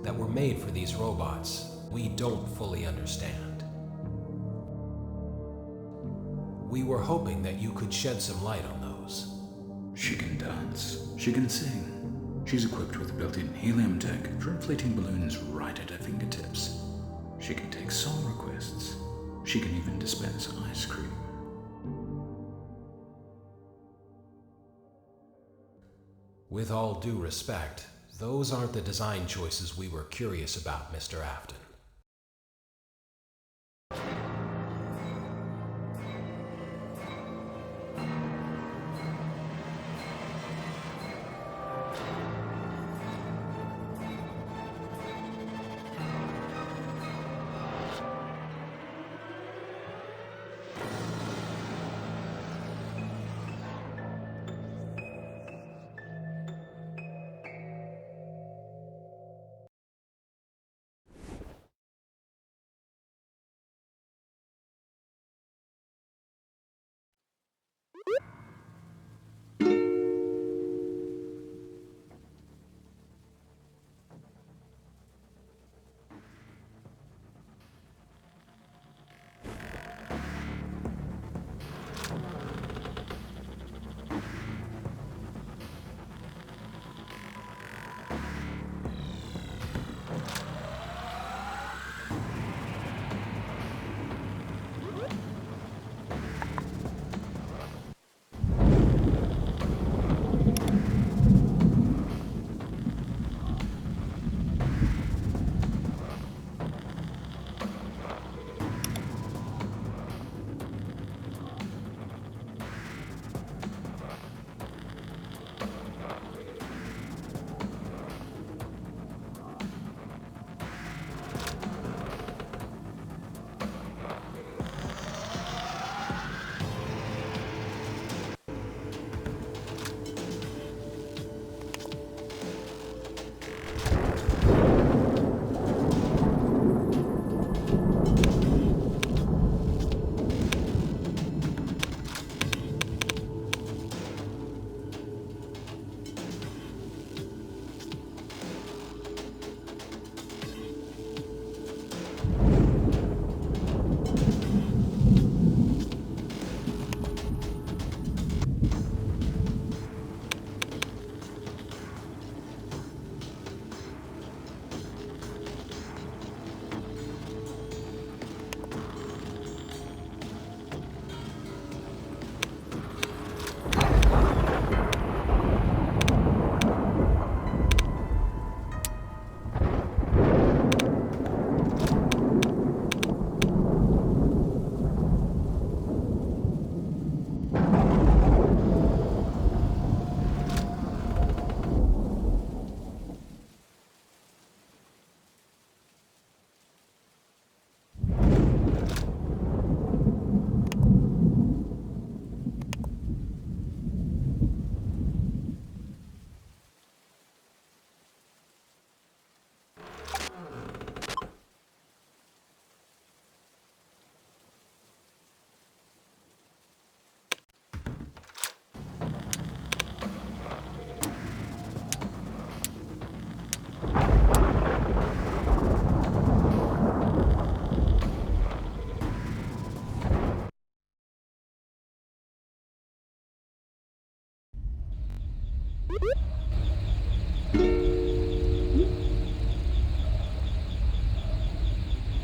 that were made for these robots, we don't fully understand. We were hoping that you could shed some light on those. She can dance. She can sing. She's equipped with built-in helium tech for inflating balloons right at her fingertips. She can take song requests. She can even dispense ice cream. With all due respect, those aren't the design choices we were curious about, Mr. Afton.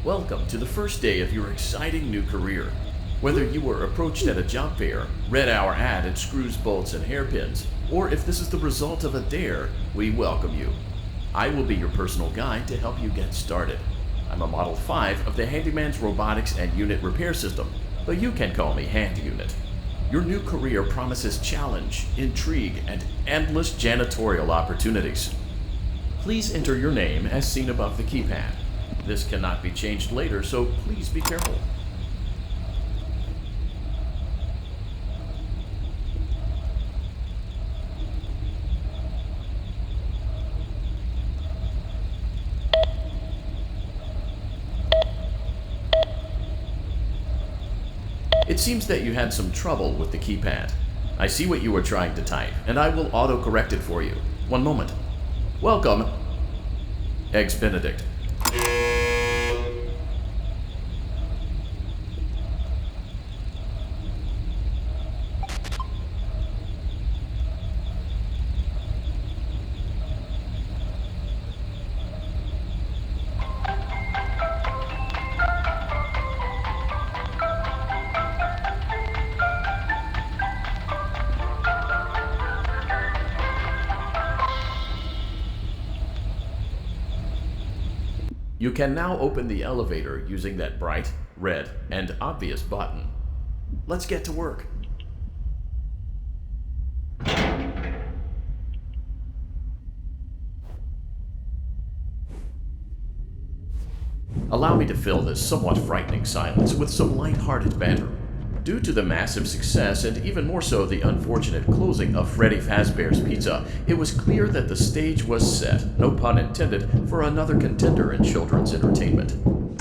Welcome to the first day of your exciting new career. Whether you were approached at a job fair, read our ad at Screws, Bolts, and Hairpins, or if this is the result of a dare, we welcome you. I will be your personal guide to help you get started. I'm a Model 5 of the Handyman's Robotics and Unit Repair System, but you can call me Hand Unit. Your new career promises challenge, intrigue, and endless janitorial opportunities. Please enter your name as seen above the keypad. This cannot be changed later, so please be careful. It seems that you had some trouble with the keypad. I see what you were trying to type, and I will auto-correct it for you. One moment. Welcome. Eggs Benedict. You can now open the elevator using that bright, red, and obvious button. Let's get to work. Allow me to fill this somewhat frightening silence with some light-hearted banter. Due to the massive success, and even more so the unfortunate closing of Freddy Fazbear's Pizza, it was clear that the stage was set, no pun intended, for another contender in children's entertainment.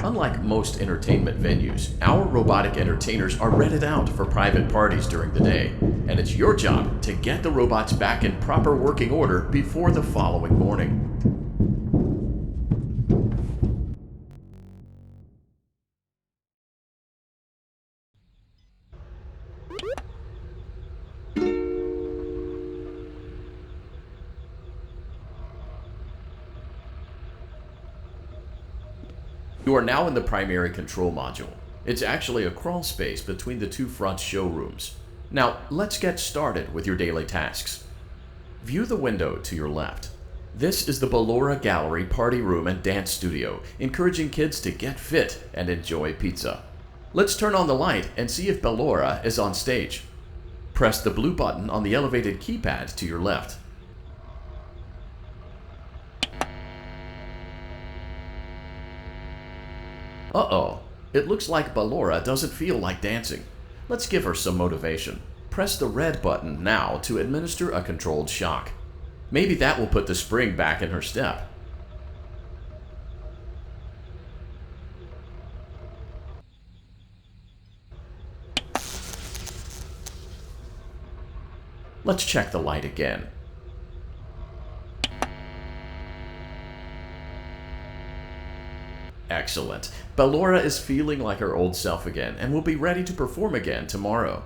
Unlike most entertainment venues, our robotic entertainers are rented out for private parties during the day, and it's your job to get the robots back in proper working order before the following morning. You are now in the primary control module. It's actually a crawl space between the two front showrooms. Now, let's get started with your daily tasks. View the window to your left. This is the Ballora Gallery Party Room and Dance Studio, encouraging kids to get fit and enjoy pizza. Let's turn on the light and see if Ballora is on stage. Press the blue button on the elevated keypad to your left. Uh-oh, it looks like Ballora doesn't feel like dancing. Let's give her some motivation. Press the red button now to administer a controlled shock. Maybe that will put the spring back in her step. Let's check the light again. Excellent. Ballora is feeling like her old self again and will be ready to perform again tomorrow.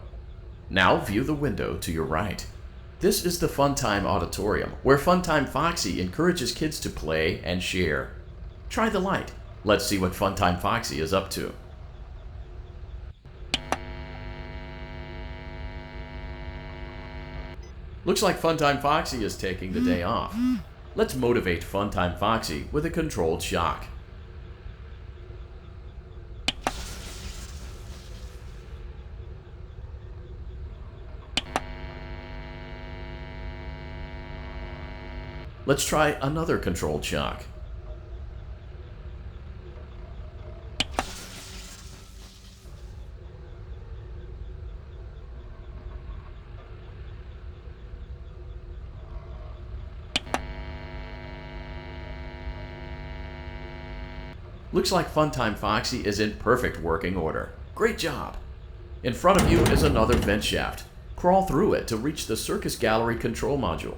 Now view the window to your right. This is the Funtime Auditorium, where Funtime Foxy encourages kids to play and share. Try the light. Let's see what Funtime Foxy is up to. Looks like Funtime Foxy is taking the day off. Let's motivate Funtime Foxy with a controlled shock. Let's try another controlled shock. Looks like Funtime Foxy is in perfect working order. Great job! In front of you is another vent shaft. Crawl through it to reach the Circus Gallery control module.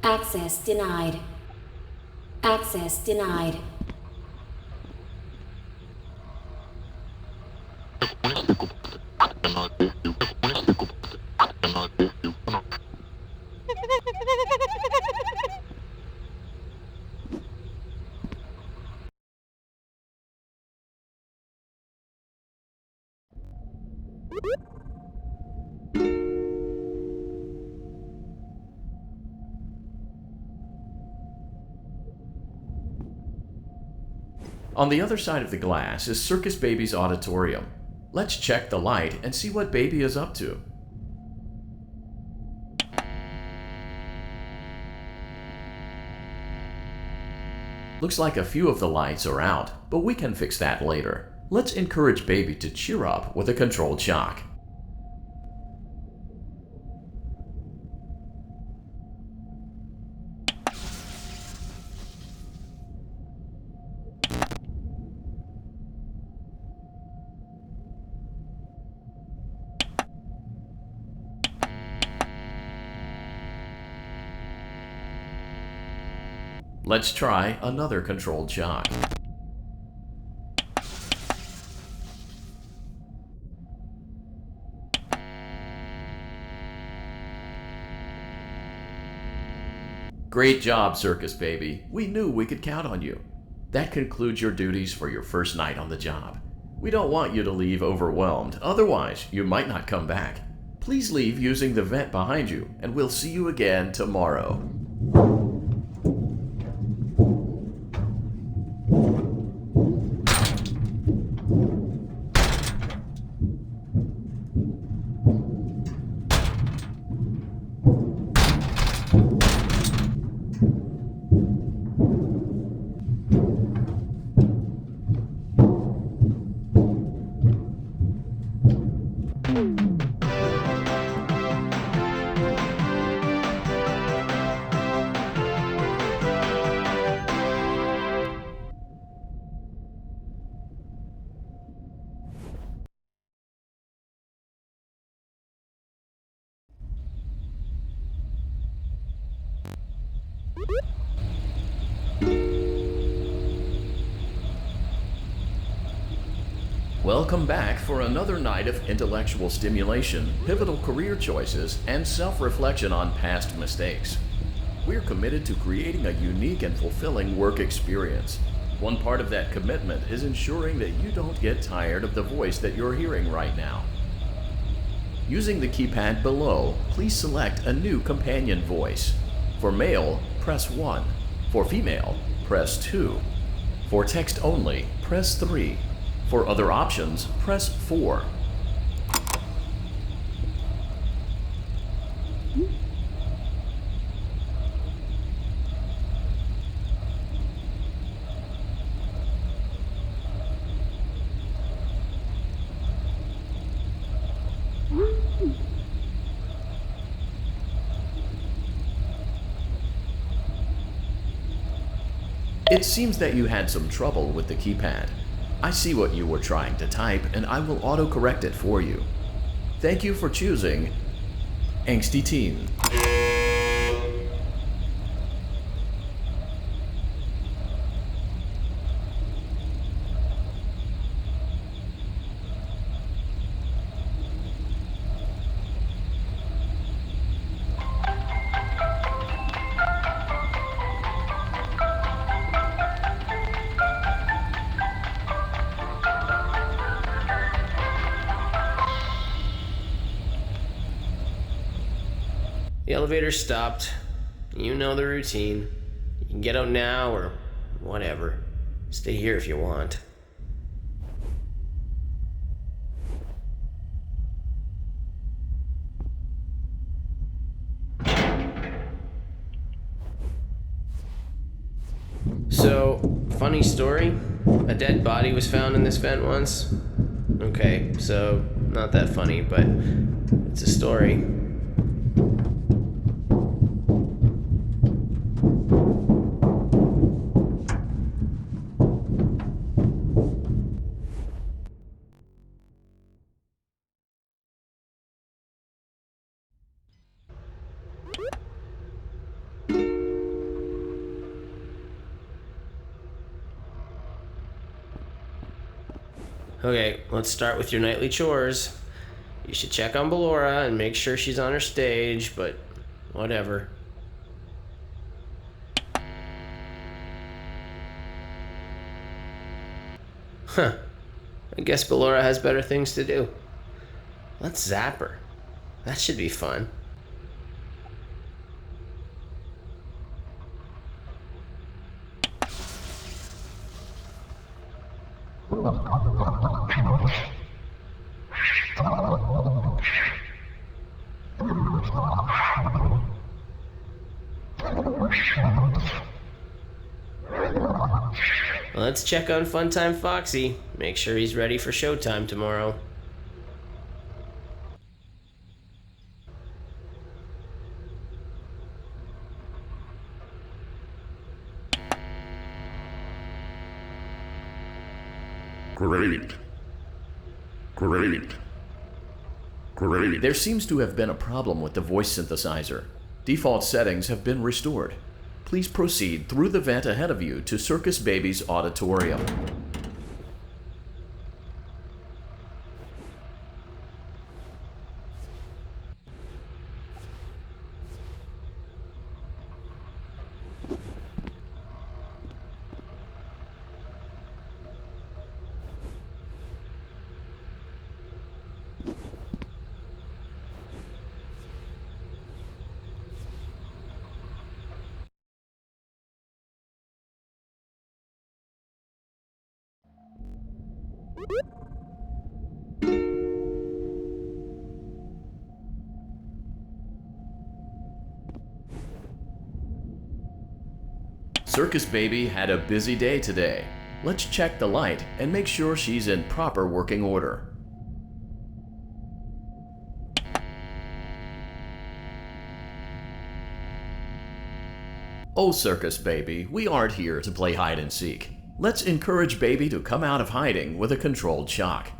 Access denied. Access denied. On the other side of the glass is Circus Baby's auditorium. Let's check the light and see what Baby is up to. Looks like a few of the lights are out, but we can fix that later. Let's encourage Baby to cheer up with a controlled shock. Let's try another controlled shot. Great job, Circus Baby. We knew we could count on you. That concludes your duties for your first night on the job. We don't want you to leave overwhelmed, otherwise you might not come back. Please leave using the vent behind you, and we'll see you again tomorrow. Welcome back for another night of intellectual stimulation, pivotal career choices, and self-reflection on past mistakes. We're committed to creating a unique and fulfilling work experience. One part of that commitment is ensuring that you don't get tired of the voice that you're hearing right now. Using the keypad below, please select a new companion voice. For male, press 1. For female, press 2. For text only, press 3. For other options, press 4. It seems that you had some trouble with the keypad. I see what you were trying to type, and I will autocorrect it for you. Thank you for choosing Angsty Teen. The elevator stopped. You know the routine. You can get out now or whatever. Stay here if you want. So, funny story. A dead body was found in this vent once. Okay, so not that funny, but it's a story. Okay, let's start with your nightly chores. You should check on Ballora and make sure she's on her stage, but whatever. Huh. I guess Ballora has better things to do. Let's zap her. That should be fun. Let's check on Funtime Foxy. Make sure he's ready for showtime tomorrow. Great. There seems to have been a problem with the voice synthesizer. Default settings have been restored. please proceed through the vent ahead of you to Circus Baby's auditorium. Circus Baby had a busy day today. Let's check the light and make sure she's in proper working order. Oh, Circus Baby, we aren't here to play hide and seek. Let's encourage Baby to come out of hiding with a controlled shock.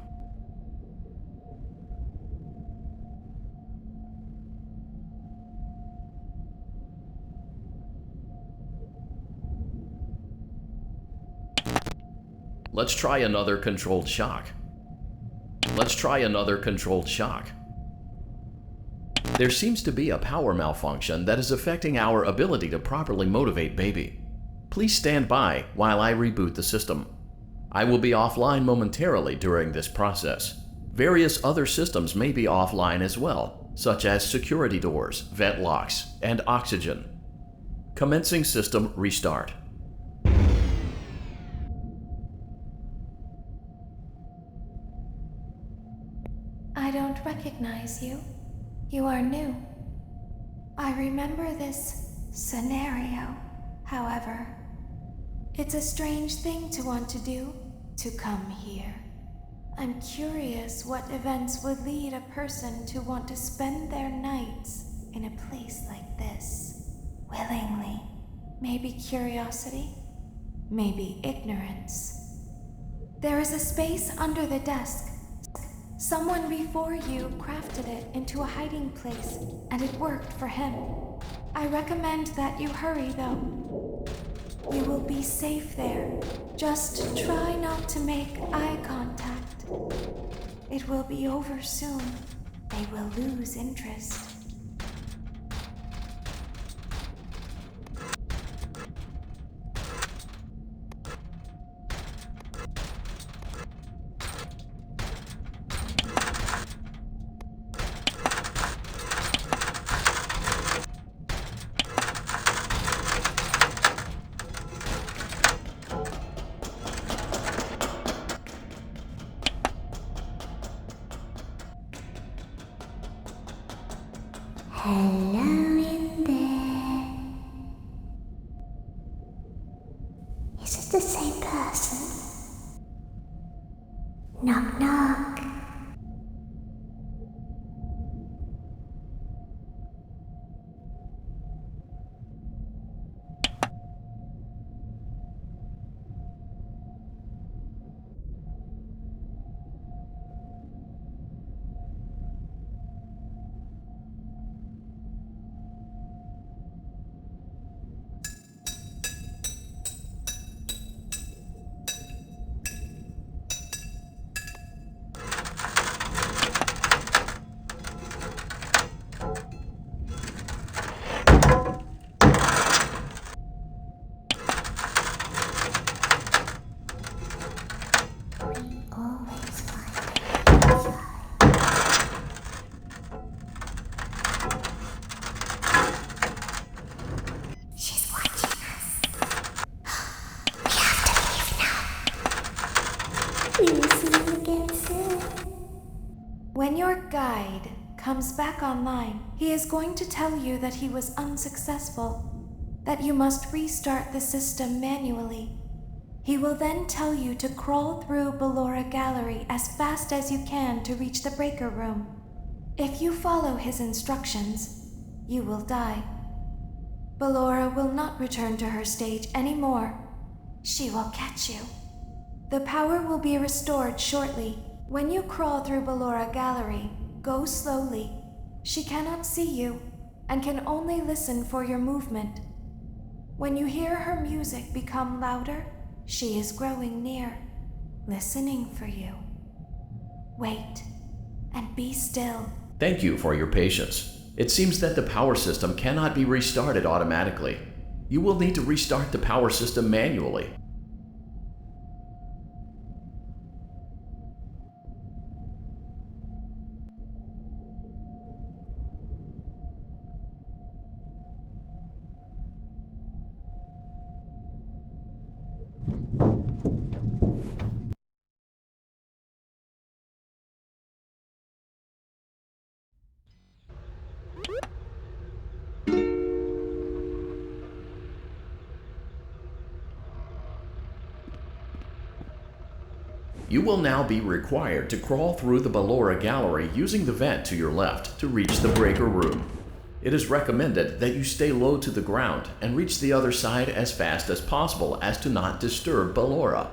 Let's try another controlled shock. Let's try another controlled shock. There seems to be a power malfunction that is affecting our ability to properly motivate Baby. Please stand by while I reboot the system. I will be offline momentarily during this process. Various other systems may be offline as well, such as security doors, vent locks, and oxygen. Commencing system restart. I don't recognize you. You are new. I remember this scenario, however. It's a strange thing to want to do, to come here. I'm curious what events would lead a person to want to spend their nights in a place like this, willingly. Maybe curiosity, maybe ignorance. There is a space under the desk. Someone before you crafted it into a hiding place, and it worked for him. I recommend that you hurry, though. You will be safe there. Just try not to make eye contact. It will be over soon. They will lose interest. Hello in there. Is it the same person? Knock knock. When your guide comes back online, he is going to tell you that he was unsuccessful, that you must restart the system manually. He will then tell you to crawl through Ballora Gallery as fast as you can to reach the breaker room. If you follow his instructions, you will die. Ballora will not return to her stage anymore. She will catch you. The power will be restored shortly. When you crawl through Ballora Gallery, go slowly. She cannot see you and can only listen for your movement. When you hear her music become louder, she is growing near, listening for you. Wait, and be still. Thank you for your patience. It seems that the power system cannot be restarted automatically. You will need to restart the power system manually. You will now be required to crawl through the Ballora Gallery using the vent to your left to reach the breaker room. It is recommended that you stay low to the ground and reach the other side as fast as possible as to not disturb Ballora.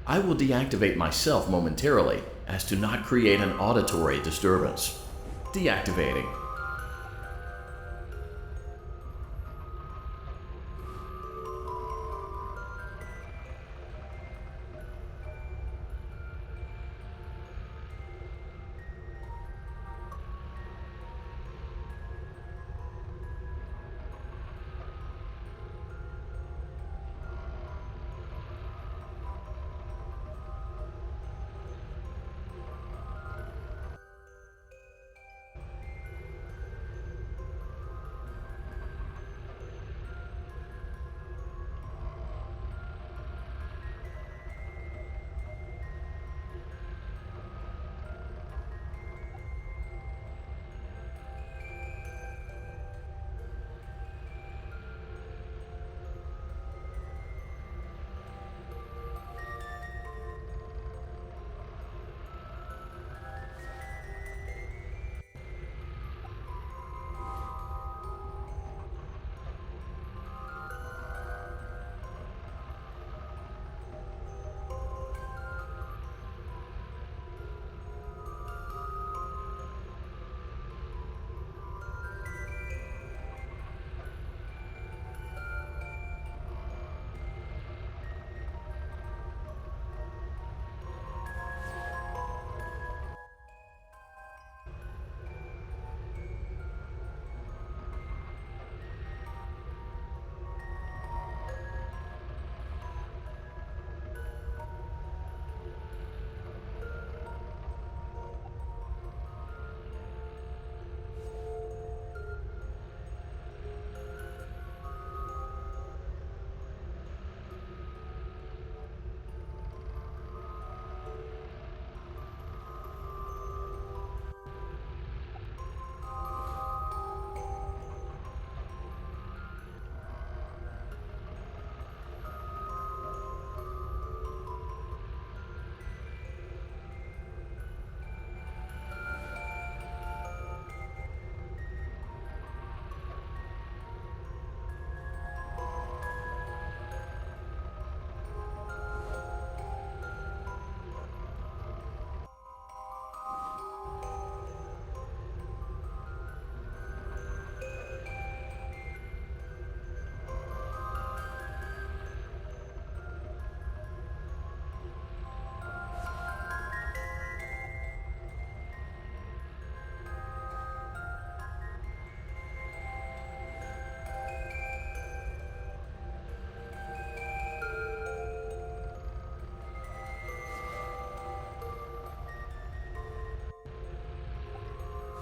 I will deactivate myself momentarily as to not create an auditory disturbance. Deactivating.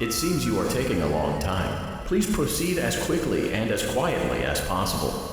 It seems you are taking a long time. Please proceed as quickly and as quietly as possible.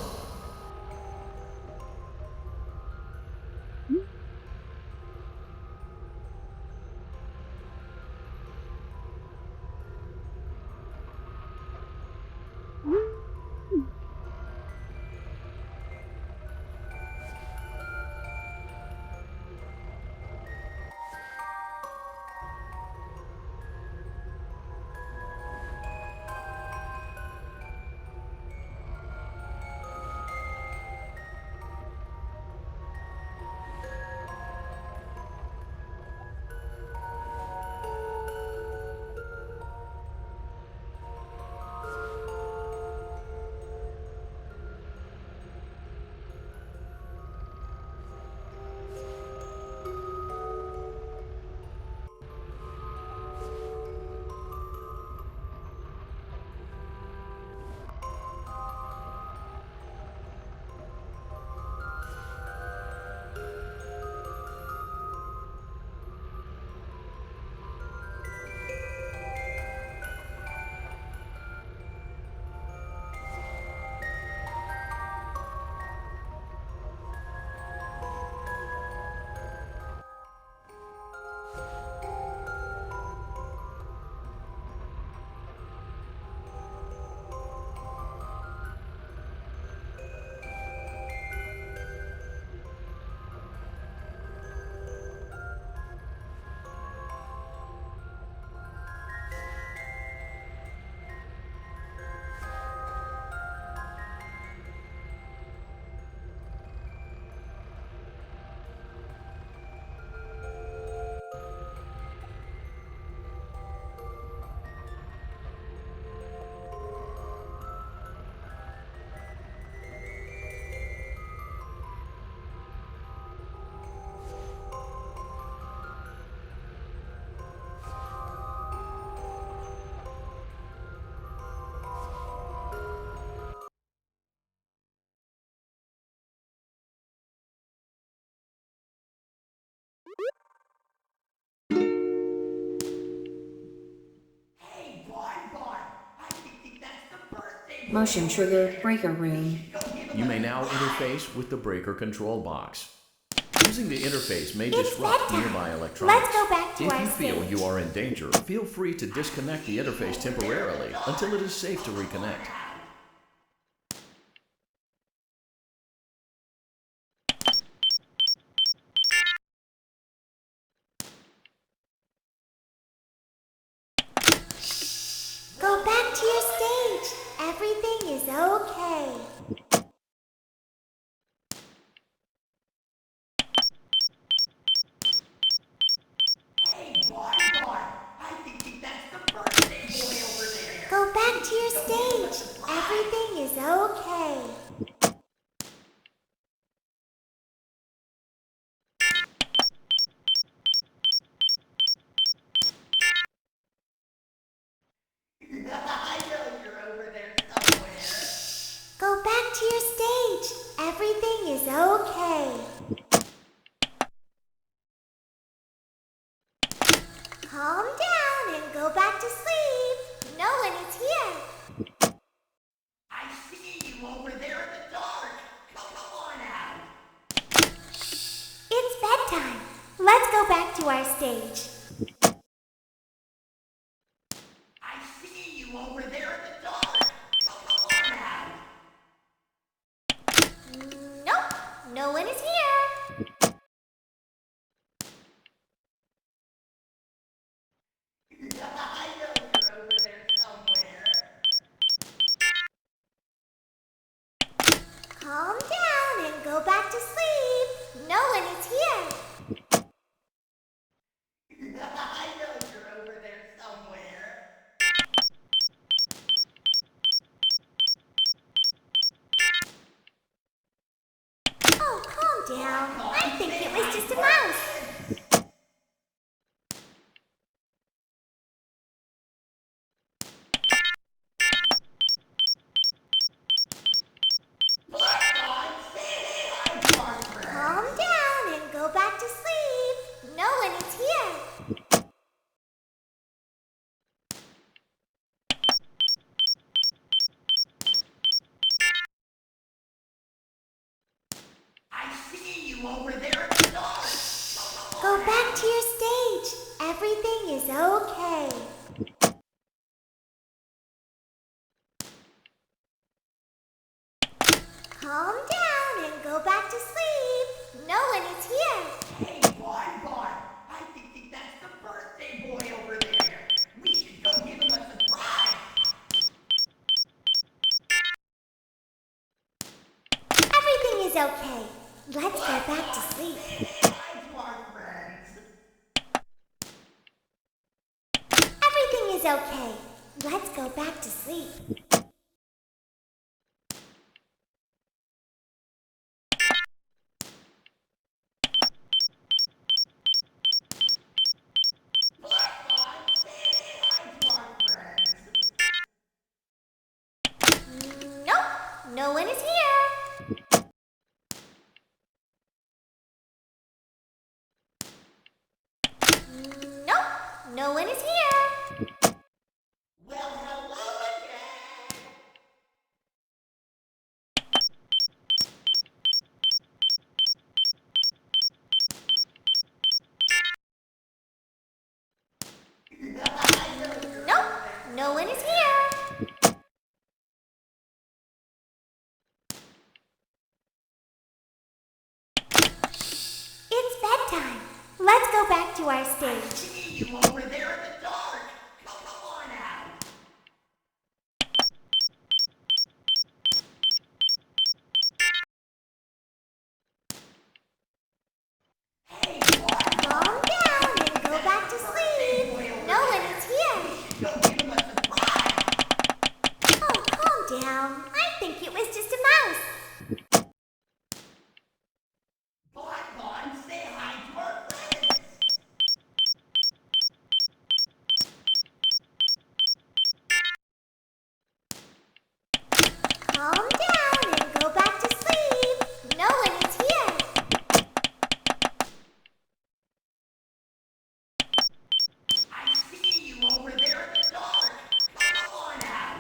Motion trigger breaker room. You may now interface with the breaker control box. Using the interface may It's disrupt bedtime. nearby electronics. Let's go back to If our you feel stage. you are in danger, feel free to disconnect the interface temporarily until it is safe to reconnect. Go back to your stage. Everything is okay. Go back to your stage. Everything is okay. Go back to your stage. Everything is okay. Calm down and go back to sleep. No one is here. I see you over there in the dark. Come on out. It's bedtime. Let's go back to our stage. I see you over there in the dark. Come on out. Nope, no one is here. I know you're over there somewhere. Calm down and go back to sleep. No one is here. I know you're over there somewhere. Oh, calm down. I think it was just a mouse. Calm down and go back to sleep. No one is here. I see you over there in the dark. Go back to your stage. Everything is okay. Calm down and go back to sleep. No one is here. Hey, Bon, I think that's the birthday boy over there. We should go give him a surprise. Everything is okay. Let's go back to sleep. Hi to our friends. Everything is okay. Let's go back to sleep. Nope, no one is here. Nope, no one is here. Well, hello again. Nope, no one is here. It's bedtime. Let's go back to our stage. See you over there in the dark. Come on out. Hey, Calm down and go back to sleep. No one is here. go give him a surprise. Oh, calm down. I think it was just a mouse. Bon, say hi to our friends. Calm down and go back to sleep. No one is here. I see you over there in the dark. Come on out.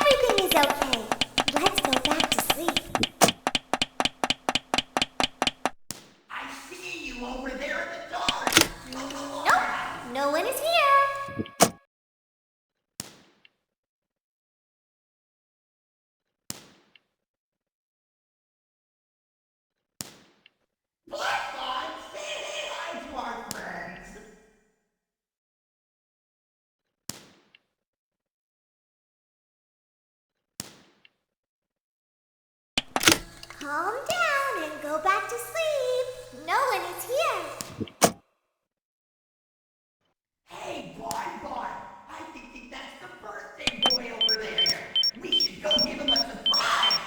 Everything is okay. Let's go back to sleep. I see you over there in the dark. Nope, no one is here. Blackbot, say hi to our friends. Calm down and go back to sleep. No one is here. Hey, Blackbot, I think that's the birthday boy over there. We should go give him a surprise.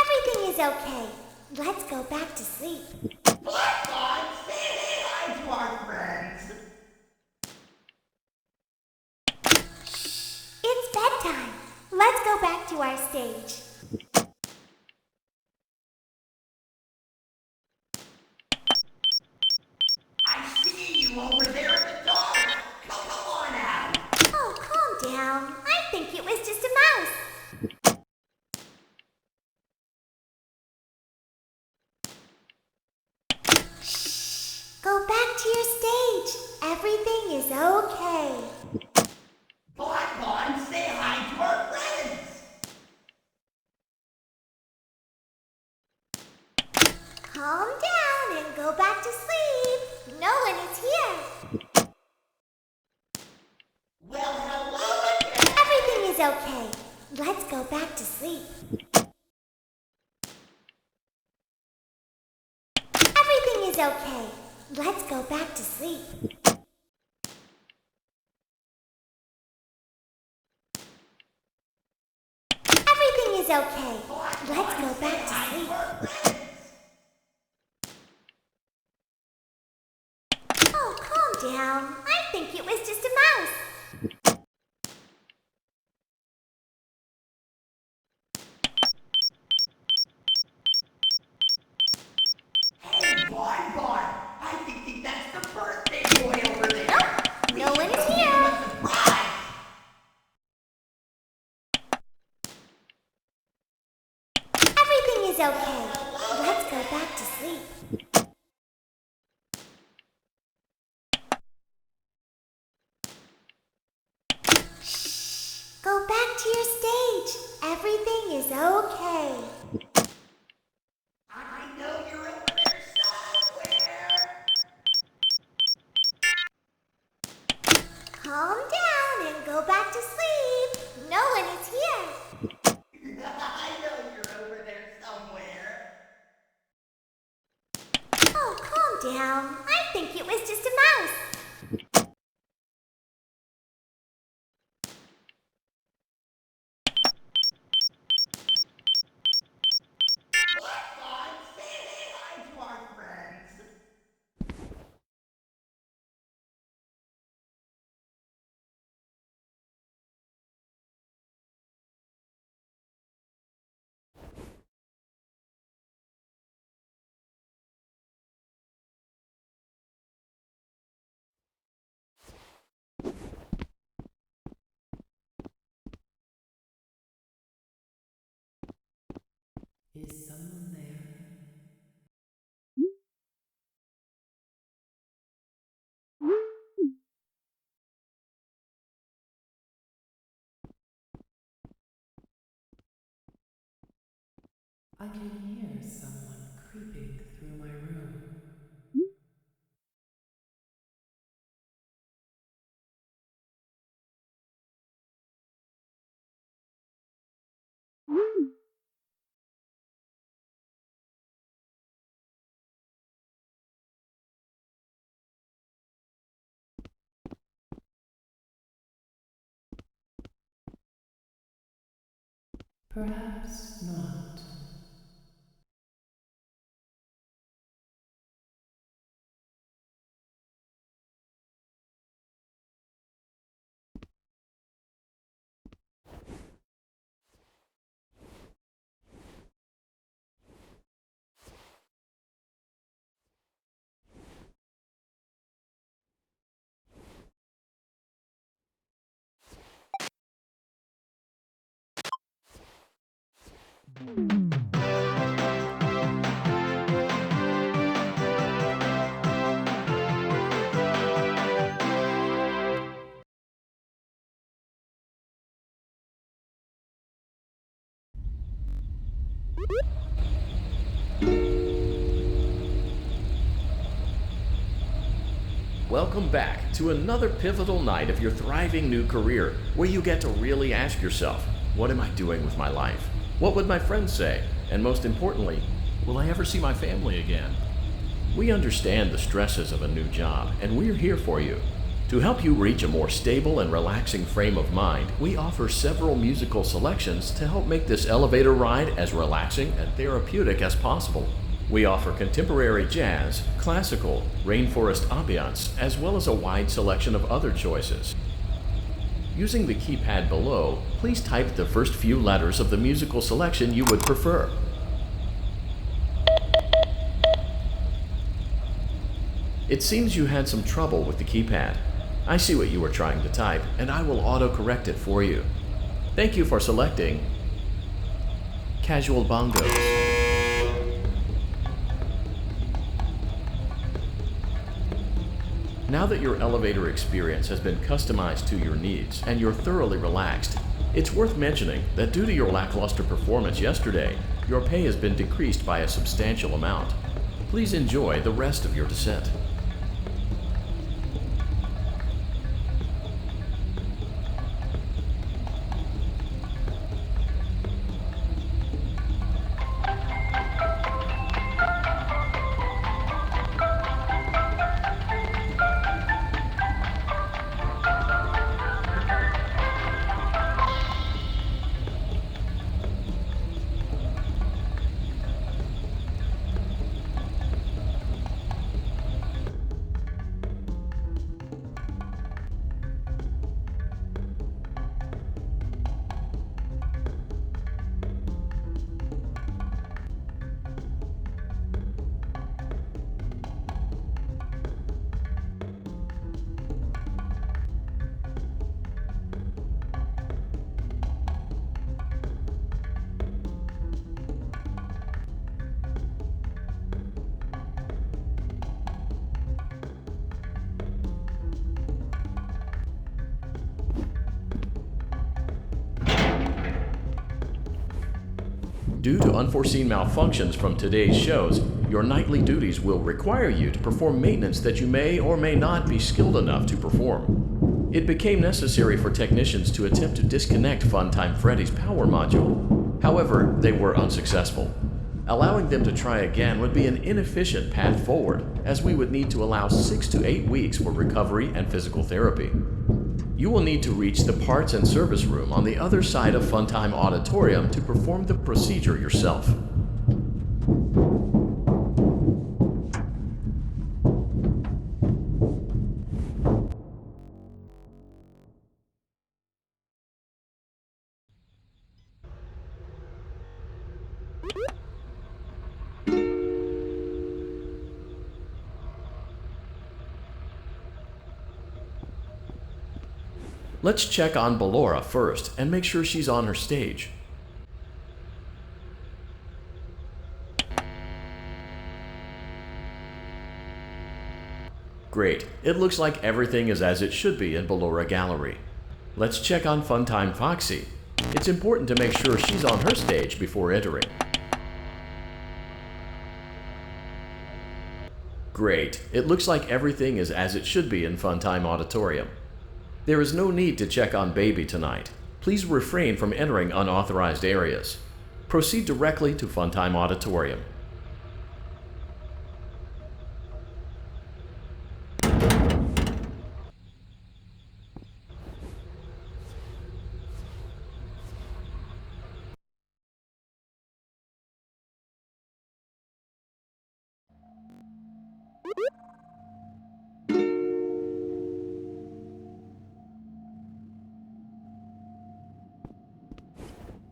Everything is okay. Let's go back to sleep. Blackbot, say hi to our friends. It's bedtime. Let's go back to our stage. I see you over there in the dark. Come on out. Oh, calm down. I think it was just a mouse. Go back to your stage. Everything is okay. Blackbot, say hi to our friends. Calm down and go back to sleep. No one is here. Well, hello again. Everything is okay. Let's go back to sleep. Everything is okay. Let's go back to sleep. Everything is okay. Let's go back to sleep. Oh, calm down. I think it was just a mouse. Hey, Blackbot, I think that's the birthday boy over there. Nope, no one is Go give him here. a surprise. Everything is okay. Let's go back to sleep. Go back to your stage. Everything is okay. I know you're over there somewhere. Calm down and go back to sleep. No one is here. I know you're over there somewhere. Oh, calm down. I think it was just a mouse. Blackbot, say hi to our friends. Is someone there? I can hear someone creeping through my room. Perhaps not. Welcome back to another pivotal night of your thriving new career, where you get to really ask yourself, what am I doing with my life? What would my friends say? And most importantly, will I ever see my family again? We understand the stresses of a new job, and we're here for you. To help you reach a more stable and relaxing frame of mind, we offer several musical selections to help make this elevator ride as relaxing and therapeutic as possible. We offer contemporary jazz, classical, rainforest ambiance, as well as a wide selection of other choices. Using the keypad below, please type the first few letters of the musical selection you would prefer. It seems you had some trouble with the keypad. I see what you were trying to type, and I will auto-correct it for you. Thank you for selecting Casual Bongos. Now that your elevator experience has been customized to your needs and you're thoroughly relaxed, it's worth mentioning that due to your lackluster performance yesterday, your pay has been decreased by a substantial amount. Please enjoy the rest of your descent. Due to unforeseen malfunctions from today's shows, your nightly duties will require you to perform maintenance that you may or may not be skilled enough to perform. It became necessary for technicians to attempt to disconnect Funtime Freddy's power module. However, they were unsuccessful. Allowing them to try again would be an inefficient path forward, as we would need to allow 6 to 8 weeks for recovery and physical therapy. You will need to reach the parts and service room on the other side of Funtime Auditorium to perform the procedure yourself. Let's check on Ballora first and make sure she's on her stage. Great. It looks like everything is as it should be in Ballora Gallery. Let's check on Funtime Foxy. It's important to make sure she's on her stage before entering. Great. It looks like everything is as it should be in Funtime Auditorium. There is no need to check on Baby tonight. Please refrain from entering unauthorized areas. Proceed directly to Funtime Auditorium.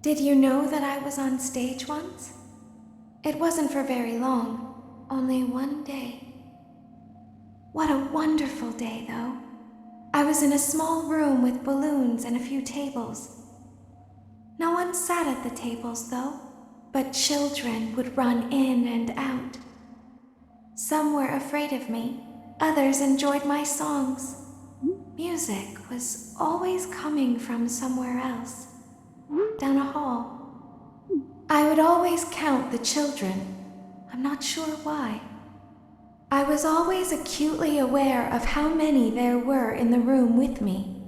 Did you know that I was on stage once? It wasn't for very long, only one day. What a wonderful day, though. I was in a small room with balloons and a few tables. No one sat at the tables, though. but children would run in and out. Some were afraid of me, others enjoyed my songs. Music was always coming from somewhere else, down a hall. I would always count the children. I'm not sure why. I was always acutely aware of how many there were in the room with me.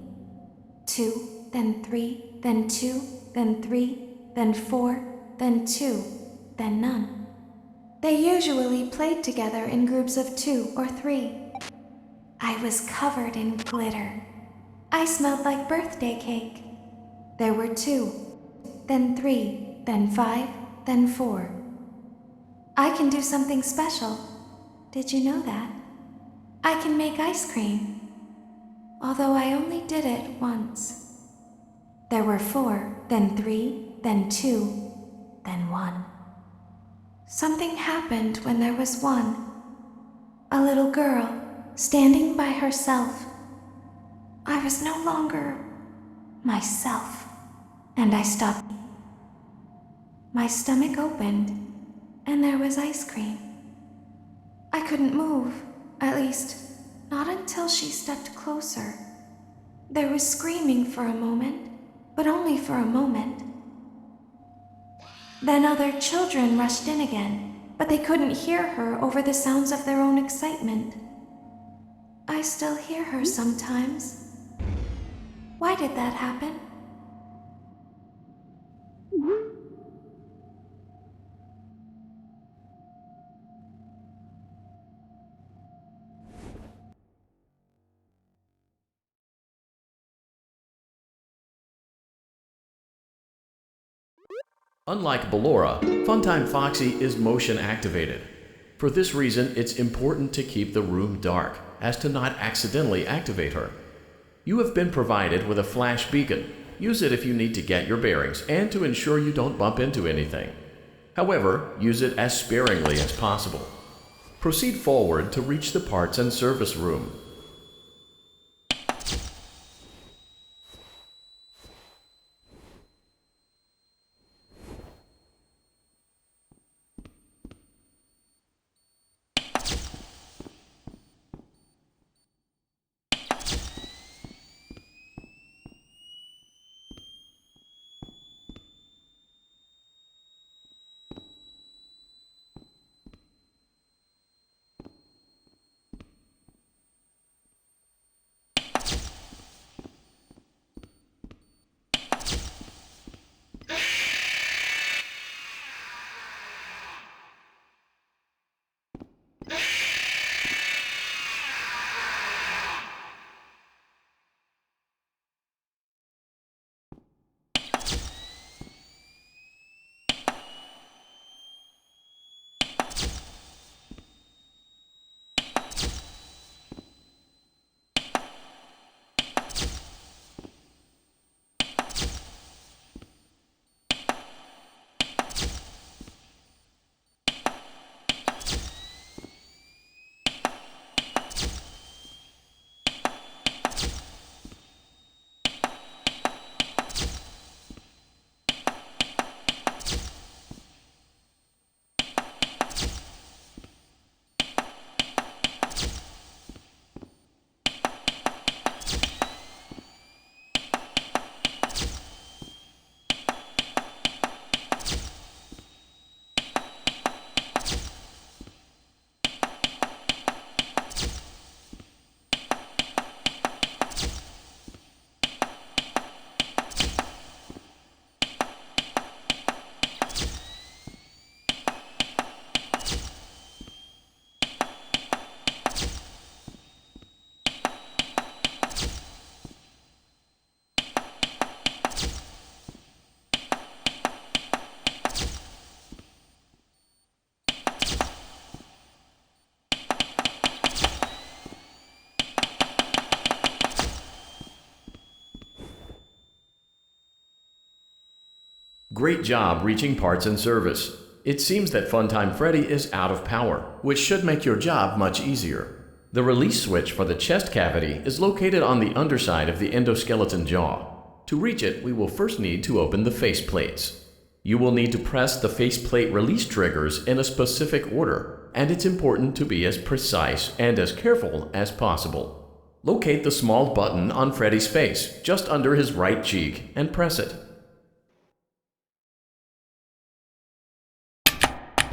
2, then 3, then 2, then 3, then 4, then 2, then none. They usually played together in groups of 2 or 3. I was covered in glitter. I smelled like birthday cake. There were 2, then 3, then 5, then 4. I can do something special. Did you know that? I can make ice cream. Although I only did it once. There were 4, then 3, then 2, then 1. Something happened when there was 1. A little girl, standing by herself. I was no longer myself, and I stopped. My stomach opened, and there was ice cream. I couldn't move, at least, not until she stepped closer. There was screaming for a moment, but only for a moment. Then other children rushed in again, but they couldn't hear her over the sounds of their own excitement. I still hear her sometimes. Why did that happen? Unlike Ballora, Funtime Foxy is motion activated. For this reason, it's important to keep the room dark, as to not accidentally activate her. You have been provided with a flash beacon. Use it if you need to get your bearings and to ensure you don't bump into anything. However, use it as sparingly as possible. Proceed forward to reach the parts and service room. Great job reaching parts and service. It seems that Funtime Freddy is out of power, which should make your job much easier. The release switch for the chest cavity is located on the underside of the endoskeleton jaw. To reach it, we will first need to open the face plates. You will need to press the faceplate release triggers in a specific order, and it's important to be as precise and as careful as possible. Locate the small button on Freddy's face, just under his right cheek, and press it.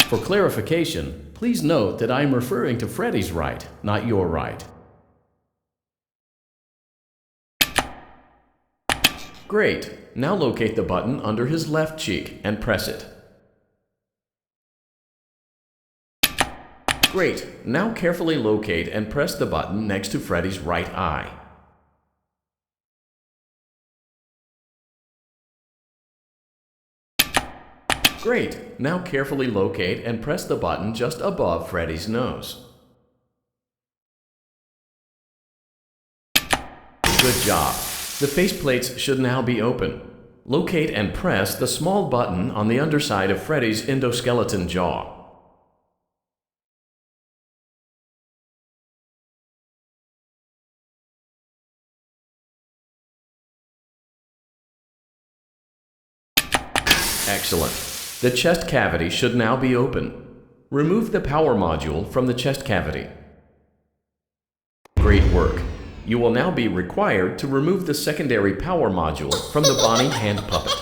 For clarification, please note that I am referring to Freddy's right, not your right. Great. Now locate the button under his left cheek and press it. Great. Now carefully locate and press the button next to Freddy's right eye. Great. Now carefully locate and press the button just above Freddy's nose. Good job. The faceplates should now be open. Locate and press the small button on the underside of Freddy's endoskeleton jaw. Excellent. The chest cavity should now be open. Remove the power module from the chest cavity. Great work. You will now be required to remove the secondary power module from the Bonnie hand puppet.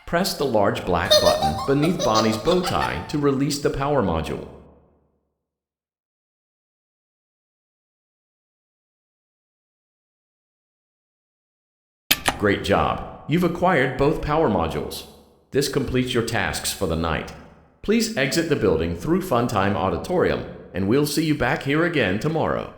Press the large black button beneath Bonnie's bow tie to release the power module. Great job. You've acquired both power modules. This completes your tasks for the night. Please exit the building through Funtime Auditorium, and we'll see you back here again tomorrow.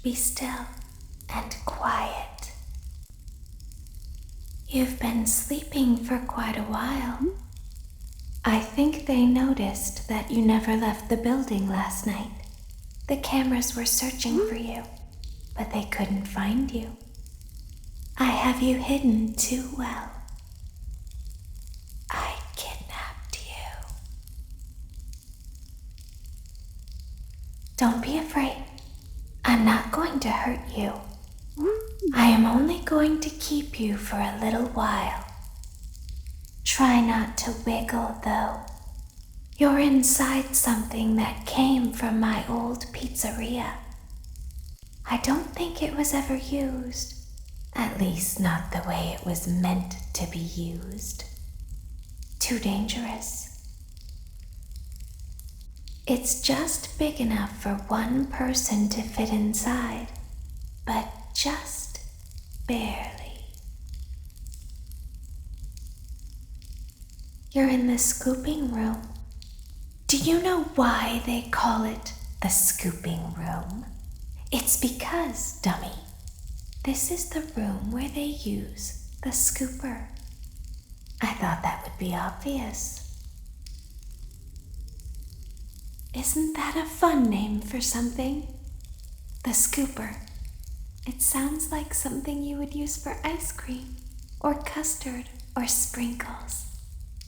Be still and quiet. You've been sleeping for quite a while. I think they noticed that you never left the building last night. The cameras were searching for you, but they couldn't find you. I have you hidden too well. I kidnapped you. Don't be afraid. I'm not going to hurt you. I am only going to keep you for a little while. Try not to wiggle, though. You're inside something that came from my old pizzeria. I don't think it was ever used. At least not the way it was meant to be used. Too dangerous. It's just big enough for one person to fit inside, but just barely. You're in the scooping room. Do you know why they call it the scooping room? It's because, dummy, this is the room where they use the scooper. I thought that would be obvious. Isn't that a fun name for something? The scooper. It sounds like something you would use for ice cream, or custard, or sprinkles.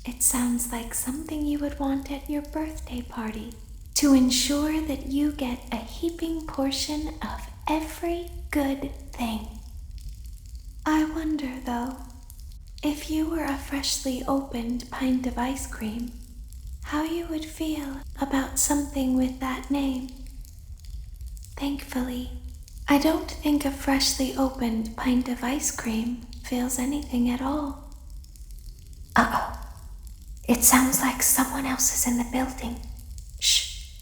It sounds like something you would want at your birthday party to ensure that you get a heaping portion of every good thing. I wonder, though, if you were a freshly opened pint of ice cream, how you would feel about something with that name. Thankfully, I don't think a freshly opened pint of ice cream feels anything at all. Uh-oh. It sounds like someone else is in the building. Shh.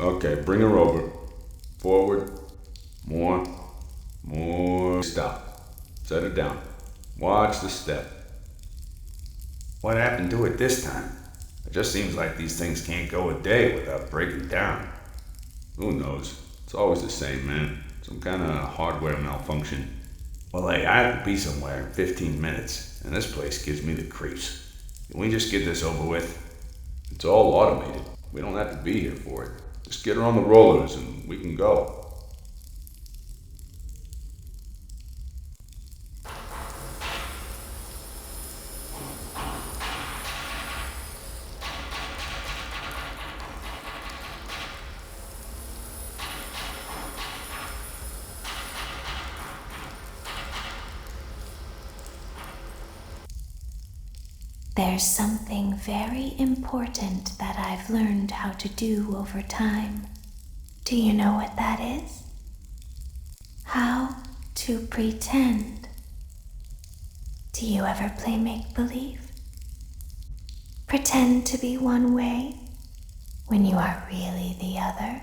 Okay, bring her over. Forward. More. Stop. Set it down. Watch the step. What happened to it this time? It just seems like these things can't go a day without breaking down. Who knows? It's always the same, man. Some kind of hardware malfunction. Well, hey, I have to be somewhere in 15 minutes, and this place gives me the creeps. Can we just get this over with? It's all automated. We don't have to be here for it. Just get her on the rollers and we can go. There's something very important that I've learned how to do over time. Do you know what that is? How to pretend. Do you ever play make-believe? Pretend to be one way when you are really the other?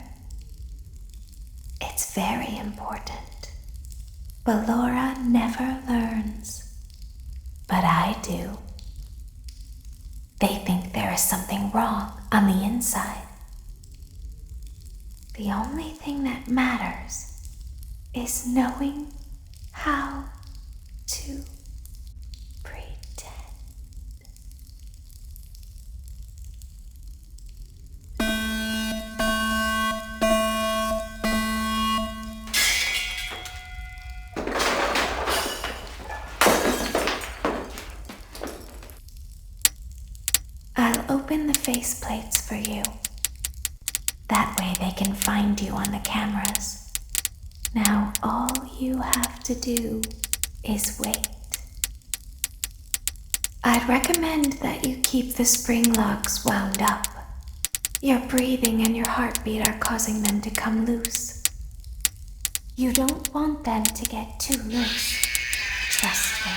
It's very important. But Laura never learns. But I do. They think there is something wrong on the inside. The only thing that matters is knowing how to pretend. I'll open the faceplates for you. That way they can find you on the cameras. Now all you have to do is wait. I'd recommend that you keep the spring locks wound up. Your breathing and your heartbeat are causing them to come loose. You don't want them to get too loose. Trust me.